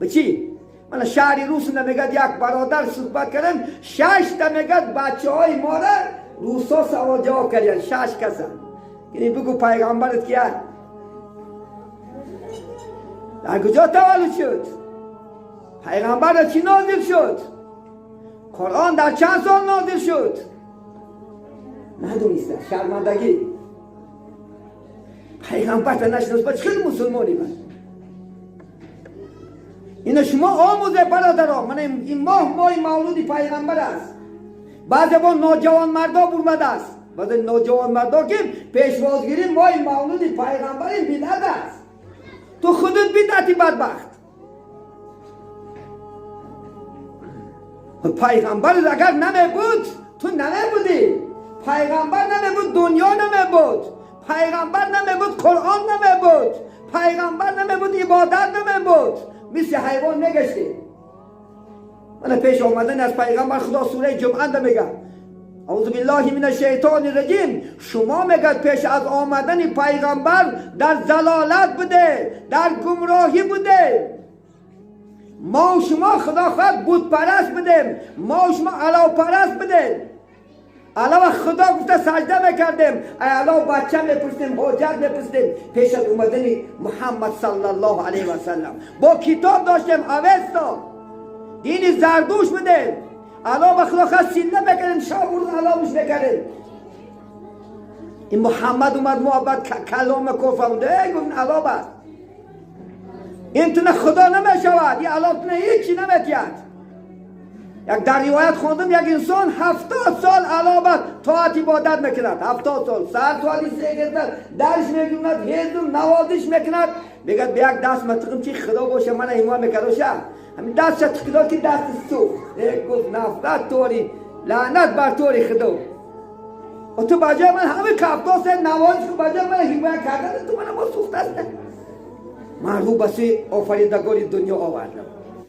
به چی؟ من شهری روس نمیگد یک برادر صحبت کردن 6 تا میگد بچه های ما را روسا سوال جواب کردن 6 کسا. یعنی بگو پیغمبرت کیه؟ در کجا تولد شد؟ پیغمبر در چی نازل شد؟ قرآن در چند سال نازل شد؟ ندونیسته شرمندگی. پیغمبر تا نشناس باید خیلی مسلمانی باید. اینو شما آموزه برادرها. من این ماه مولود پیغمبر است. بعضی با نوجوان مردا برمده است. بعضی نوجوان مردا که پیشوازگیری ماه مولود پیغمبر این بدعت است. تو خودت بدعتی بدبخت. پیغمبر اگر نمی بود تو نمی بودی. پیغمبر نمی بود دنیا نمی بود. پیغمبر نمی بود قرآن نمی بود. پیغمبر نمی بود عبادت نمی بود. مثل حیوان میگشتی. من پیش آمدن از پیغمبر خدا سوره جمعه میگه اعوذ بالله من الشیطان الرجیم. شما میگد پیش از آمدن پیغمبر در ضلالت بوده، در گمراهی بوده. ما و شما خدا خواهد بت پرست بدیم، ما و شما علاوه پرست بدیم. علاوه خدا گفته سجده میکردیم، علاوه بچه میپرستیم، حجت میپرستیم. پیش از اومدن محمد صلی الله علیه و سلم با کتاب داشتیم اوستا دین زردوش بدیم. علاوه خدا خواهد سینه میکردیم، شابورد علاوهش میکردیم. این محمد اومد محبت کلام کفر بوده گفت علاوه این تونه خدا نمیشود، این علاوه تونه هیچی نمیتید. یک در روایت خوندم یک انسان 70 سال علاوه طاعت عبادت میکند. 70 سال سر سوالی سیگرد درش میگوند هیزم نوازش میکند. بگد به یک دست متقم چی خدا باشه من ایمان میکردوشه همین دست تقدار که دست سوخت. یک گفت نفرت توری لعنت بر توری خدا. و تو بجای من همه کفتاس نوازش که بجای من حمایت کردن تو من ما سوخت است. محبوب بسی آفریدگاری دنیا آوردم.